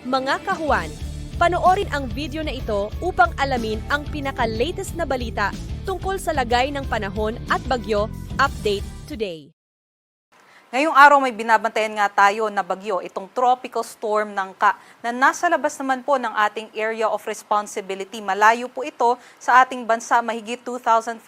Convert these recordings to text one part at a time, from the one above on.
Mga kahuan, panoorin ang video na ito upang alamin ang pinaka-latest na balita tungkol sa lagay ng panahon at bagyo. Update today. Ngayong araw may binabantayan nga tayo na bagyo, itong tropical storm Nangka, na nasa labas naman po ng ating area of responsibility. Malayo po ito sa ating bansa, mahigit 2,500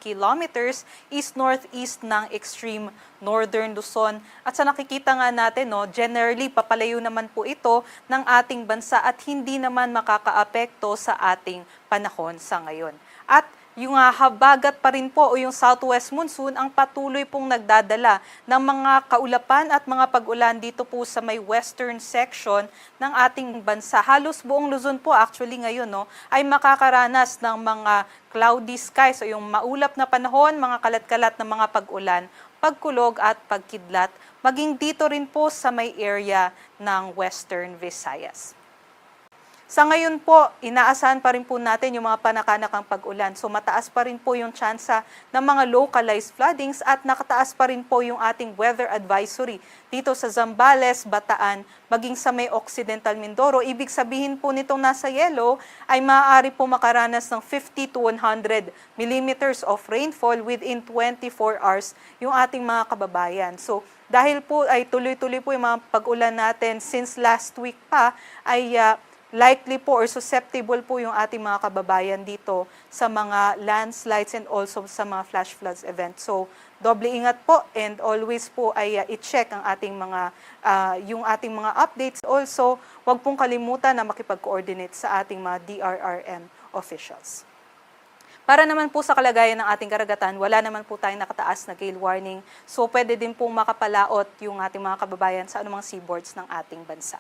kilometers east-northeast ng extreme northern Luzon. At sa nakikita nga natin, generally papalayo naman po ito ng ating bansa at hindi naman makakaapekto sa ating panahon sa ngayon. At yung habagat pa rin po o yung southwest monsoon ang patuloy pong nagdadala ng mga kaulapan at mga pag-ulan dito po sa may western section ng ating bansa. Halos buong Luzon po actually ngayon ay makakaranas ng mga cloudy skies o yung maulap na panahon, mga kalat-kalat na mga pag-ulan, pagkulog at pagkidlat, maging dito rin po sa may area ng Western Visayas. Sa ngayon po, inaasahan pa rin po natin yung mga panakanakang pag-ulan. So mataas pa rin po yung tsansa ng mga localized floodings at nakataas pa rin po yung ating weather advisory dito sa Zambales, Bataan, maging sa may Occidental Mindoro. Ibig sabihin po nitong nasa yellow ay maaari po makaranas ng 50 to 100 millimeters of rainfall within 24 hours yung ating mga kababayan. So dahil po ay tuloy-tuloy po yung mga pag-ulan natin since last week pa ay likely po or susceptible po yung ating mga kababayan dito sa mga landslides and also sa mga flash floods event. So, doble ingat po and always po ay i-check ang ating yung ating mga updates. Also, huwag pong kalimutan na makipag-coordinate sa ating mga DRRM officials. Para naman po sa kalagayan ng ating karagatan, wala naman po tayong nakataas na gale warning. So, pwede din pong makapalaot yung ating mga kababayan sa anumang seaboards ng ating bansa.